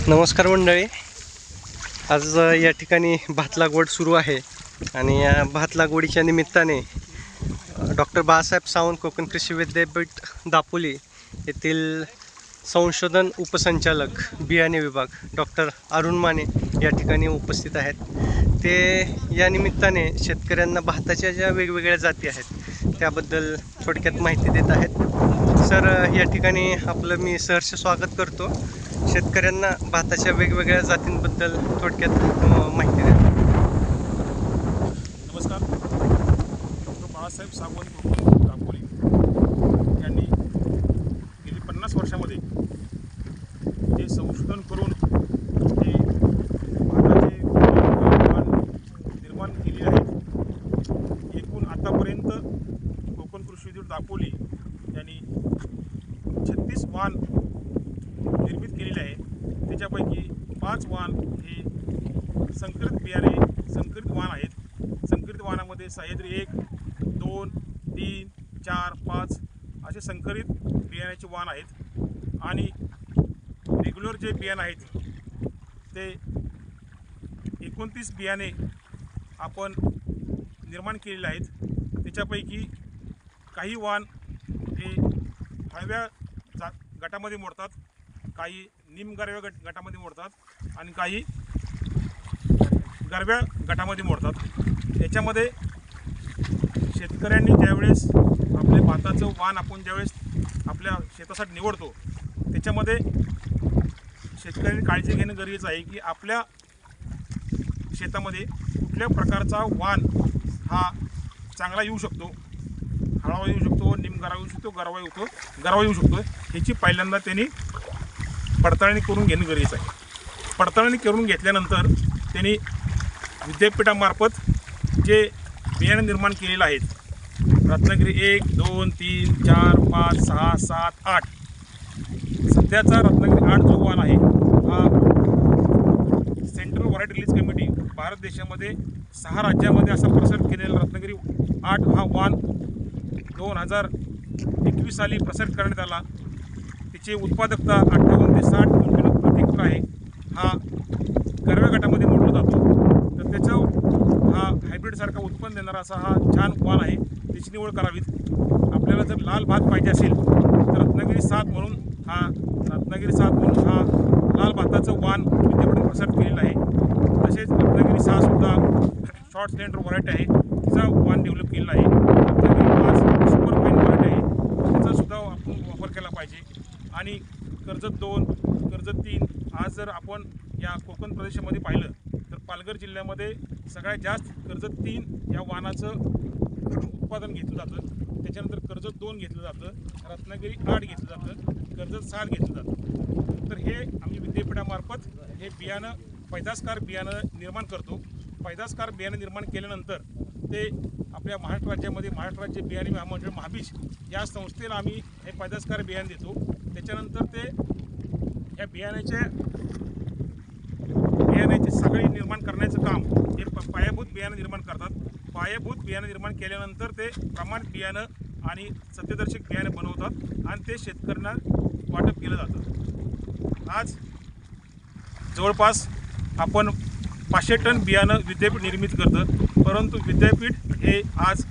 नमस्कार मंडळी, आज या ठिकाणी भात लागवड सुरू आहे आणि या भात लागवडीच्या निमित्ताने डॉक्टर बाळासाहेब सावंत कोकण कृषी विद्यापीठ दापोली येथील संशोधन उपसंचालक बियाणे विभाग डॉक्टर अरुण माने या ठिकाणी उपस्थित आहेत। ते या निमित्ताने शेतकऱ्यांना भाताच्या ज्या वेगवेगळ्या जाती आहेत त्याबद्दल थोडक्यात माहिती देत आहेत। सर, या ठिकाणी आपलं मी सहर्ष स्वागत करतो। शेतकऱ्यांना भाताच्या वेगवेगळ्या जातींबद्दल थोडक्यात माहिती द्या। नमस्कार। डॉक्टर बाळासाहेब सावंत कोकण दापोली यांनी गेली 50 वर्षामध्ये जे संशोधन करून जे भाताचे निर्माण केले आहेत, एकूण आतापर्यंत कोकण कृषी विद्यापीठ दापोली यांनी 36 वाण निर्मित केलेले आहे। त्याच्यापैकी 5 वाण हे संकरित बियाणे संकरित वाण आहेत। संकरित वाणामध्ये सह्याद्री 1, 2, 3, 4, 5 असे संकरित बियाण्याचे वाण आहेत आणि रेग्युलर जे बियाणे आहेत ते 29 बियाणे आपण निर्माण केलेले आहेत। त्याच्यापैकी काही वाण हे हळव्या गटामध्ये मोडतात, काही निमगारव्या गटामध्ये मोडतात आणि काही गारव्या गटामध्ये मोडतात। याच्यामध्ये शेतकऱ्यांनी ज्यावेळेस आपले भाताचं वाण आपण ज्यावेळेस आपल्या शेतासाठी निवडतो त्याच्यामध्ये शेतकऱ्यांनी काळजी घेणं गरजेचं आहे की आपल्या शेतामध्ये कुठल्या प्रकारचा वाण हा चांगला येऊ शकतो, हळावा येऊ शकतो, निमगारवा येऊ शकतो, गारवा येऊ शकतो। ह्याची पहिल्यांदा त्यांनी पडताळणी करून घेणं गरजेचं आहे। पडताळणी करून घेतल्यानंतर त्यांनी विद्यापीठामार्फत जे बियाणे निर्माण केलेलं आहेत, रत्नागिरी 1, 2, 3, 4, 5, 6, 7, 8 सध्याचा रत्नागिरी 8 जो वाण आहे हा central variety release committee Bharat देशामध्ये 6 राज्यामध्ये असा प्रसारित केलेला रत्नागिरी 8 हा वाण 2021 साली प्रसारित करण्यात आला। त्याची उत्पादकता 58 ते 60 क्विंटल प्रति हेक्टर आहे। हा गारव्या गटामध्ये मोडला जातो, तर त्याचा हा हायब्रिडसारखा उत्पन्न देणारा असा हा छान वाण आहे, त्याची निवड करावीत। आपल्याला जर लाल भात पाहिजे असेल तर रत्नागिरी 7 म्हणून हा लाल भाताचं वाण विद्यापीठाने प्रसारित केलेलं आहे। तसेच रत्नागिरी 6 सुद्धा शॉर्ट सिलेंडर व्हरायटी आहे, तिचा वाण डेव्हलप केलेला आहे। रत्नागिरी 5 सुपर फाईन व्हरायटी आहे, त्याचा सुद्धा आपण वापर केला पाहिजे। आणि कर्जत 2, कर्जत 3 आज जर आपण या कोकण प्रदेशामध्ये पाहिलं तर पालघर जिल्ह्यामध्ये सगळ्यात जास्त कर्जत 3 या वाणाचं उत्पादन घेतलं जातं। त्याच्यानंतर कर्जत 2 घेतलं जातं, रत्नागिरी 8 घेतलं जातं, कर्जत 7 घेतलं जातं। तर हे आम्ही विद्यापीठामार्फत हे बियाणं पैदासकार बियाणं निर्माण करतो। पैदासकार बियाणं निर्माण केल्यानंतर ते आपल्या महाराष्ट्र राज्यामध्ये महाराष्ट्र राज्य बियाणे महामंडळ महाबीज या संस्थेला आम्ही हे पैदासकार बियाणे देतो। त्याच्यानंतर ते या बियाण्याचे सगळे निर्माण करण्याचं काम हे पायाभूत बियाणं निर्माण करतात। पायाभूत बियाणं निर्माण केल्यानंतर ते प्रमाणित बियाणं आणि सत्यदर्शक बियाणं बनवतात आणि ते शेतकऱ्यांना वाटप केलं जातं। आज जवळपास आपण 500 टन बियाणं विद्यापीठ निर्मित करतं, परंतु विद्यापीठ हे आज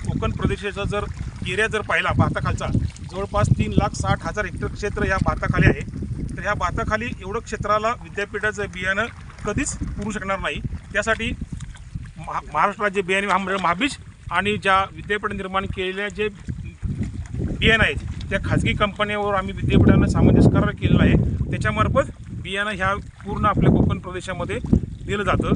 कोकण प्रदेशाचा जर एरिया जर पाहिला भाताखालचा जवळपास 3,60,000 हेक्टर क्षेत्र ह्या भाताखाली आहे। तर ह्या भाताखाली एवढं क्षेत्राला विद्यापीठाचं बियाणं कधीच पुरू शकणार नाही। त्यासाठी महाराष्ट्र राज्य बियाणे महामंडळ महाबीज आणि ज्या विद्यापीठ निर्माण केलेल्या जे बियाणं आहेत त्या खाजगी कंपन्यांवर आम्ही विद्यापीठानं सामंजस्य करार केलेला आहे। त्याच्यामार्फत बियाणं ह्या पूर्ण आपल्या कोकण प्रदेशामध्ये दिलं जातं।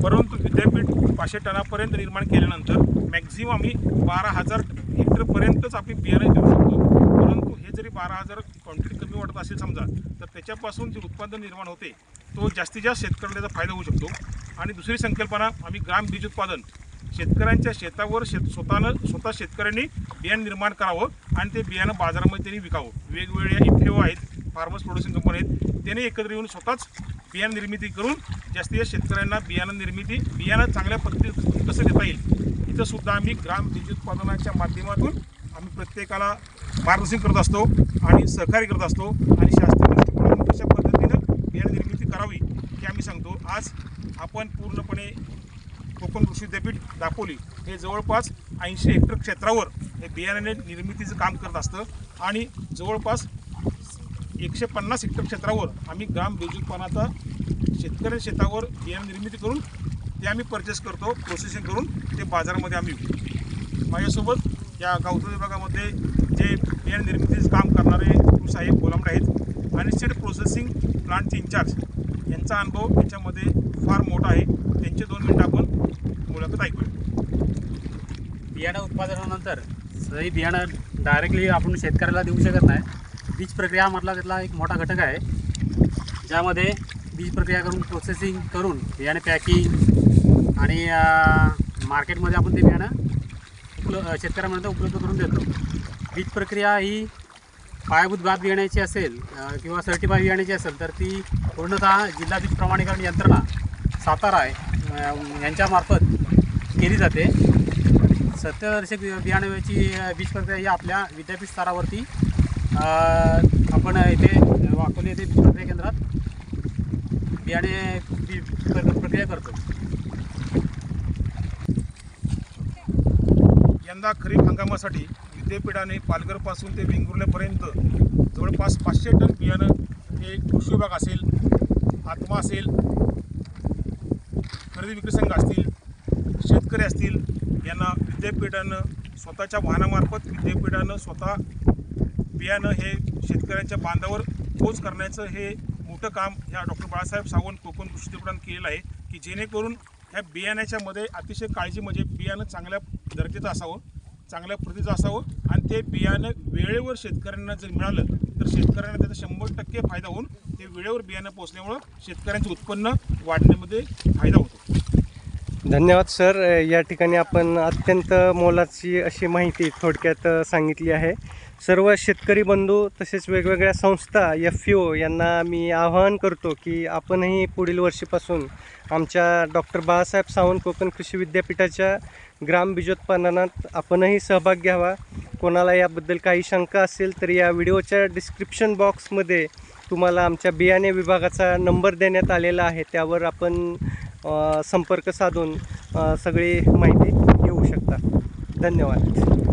परंतु विद्यापीठ 500 टनापर्यंत निर्माण केल्यानंतर मॅक्झिमम आम्ही 12,000 हेक्टरपर्यंतच आम्ही बियाणं देऊ शकतो। परंतु हे जरी 12,000 क्वांटिटी कमी वाटत असेल समजा, तर त्याच्यापासून जे उत्पादन निर्माण होते तो जास्तीत जास्त शेतकऱ्याला फायदा होऊ शकतो। आणि दुसरी संकल्पना आम्ही ग्राम बीज उत्पादन शेतकऱ्यांच्या शेतावर स्वतः शेतकऱ्यांनी बियाणं निर्माण करावं आणि ते बियाणं बाजारामध्ये त्यांनी विकावं। वेगवेगळ्या इफेओ आहेत, फार्मर्स प्रोड्युसिंग कंपनी आहेत, त्यांनी एकत्र येऊन स्वतःच बियाणं निर्मिती करून जास्तीत जास्त शेतकऱ्यांना बियाणं चांगल्या पद्धतीने कसं देता येईल इथं सुद्धा आम्ही ग्राम बीज उत्पादनाच्या माध्यमातून आम्ही प्रत्येकाला मार्गदर्शन करत असतो आणि सहकार्य करत असतो आणि शास्त्रीय दृष्टिकोनातून कशा पद्धतीनं बियाणे आपण पूर्णपणे कोकण कृषी विद्यापीठ दापोली हे जवळपास 80 हेक्टर क्षेत्रावर हे बियाणे निर्मितीचं काम करत असतं आणि जवळपास 150 हेक्टर क्षेत्रावर आम्ही ग्राम बेजूकपणाचा शेतकरी शेतावर बियाणे निर्मिती करून ते आम्ही परचेस करतो, प्रोसेसिंग करून ते बाजारामध्ये आम्ही विकतो. माझ्यासोबत या गावठा विभागामध्ये जे बियाणे निर्मितीचं काम करणारे साहेब गोलामडे आहेत आणि सीड प्रोसेसिंग प्लांटचे इंचार्ज यांचा अनुभव याच्यामध्ये फार मोठा आहे. त्यांचे 2 मिनिटं आपण मुलाखत ऐकूया. बियाणं उत्पादनानंतर सही बियाणं डायरेक्टली आपण शेतकऱ्याला देऊ शकत नाही. बीज प्रक्रियामधला त्यातला एक मोठा घटक आहे, ज्यामध्ये बीज प्रक्रिया करून प्रोसेसिंग करून बियाणे पॅकिंग आणि मार्केटमध्ये आपण ते बियाणं शेतकऱ्यांपर्यंत उपलब्ध करून देतो. बीज प्रक्रिया ही पायाभूत भात बियाण्याची असेल किंवा सर्टिफाय बियाण्याची असेल तर ती पूर्णतः जिल्हा बीज प्रमाणीकरण यंत्रणा सातारा आहे यांच्यामार्फत केली जाते. सत्यदर्शक बियाण्याची बीज प्रक्रिया ही आपल्या विद्यापीठ स्तरावरती आपण इथे वाकोली येथे बीज प्रक्रिया केंद्रात बियाणे प्रक्रिया करतो. यंदा खरीप हंगामासाठी विद्यापीठाने पालघरपासून ते वेंगुर्ल्यापर्यंत जवळपास 500 टन बियाणं हे कृषी विभाग असेल, आत्मा असेल, खरेदी विक्री संघ असतील, शेतकरी असतील यांना विद्यापीठानं स्वतःच्या वाहनामार्फत विद्यापीठानं स्वतः बियाणं हे शेतकऱ्यांच्या बांधावर पोच करण्याचं हे मोठं काम ह्या डॉक्टर बाळासाहेब सावंत कोकण कृषी विद्यापीठानं केलेलं आहे की जेणेकरून ह्या बियाण्याच्या मध्ये अतिशय काळजी म्हणजे बियाणं चांगल्या दर्जाचं असावं, चांगल्या प्रतीचं असावं आणि ते बियाणं वेळेवर शेतकऱ्यांना जर मिळालं तर शेतकऱ्यांना त्याचा 100% फायदा होऊन ते वेळेवर बियाणं पोचल्यामुळं शेतकऱ्यांचं उत्पन्न वाढण्यामध्ये फायदा होतो. धन्यवाद सर. या ठिकाणी आपण अत्यंत मोलाची अशी माहिती थोडक्यात सांगितली आहे. सर्व शेतकरी बंधू तसेच वेगवेगळ्या संस्था FPO यांना मी आवाहन करतो की आपणही पुढील वर्षीपासून आमच्या डॉक्टर बाळासाहेब सावंत कोकण कृषी विद्यापीठाच्या ग्राम बीजोत्पादनात आपणही सहभाग घ्यावा. कोणाला याबद्दल काही शंका असेल तर या व्हिडिओच्या डिस्क्रिप्शन बॉक्समध्ये तुम्हाला आमच्या बियाणे विभागाचा नंबर देण्यात आलेला आहे, त्यावर आपण संपर्क साधून सगळी माहिती घेऊ शकता. धन्यवाद.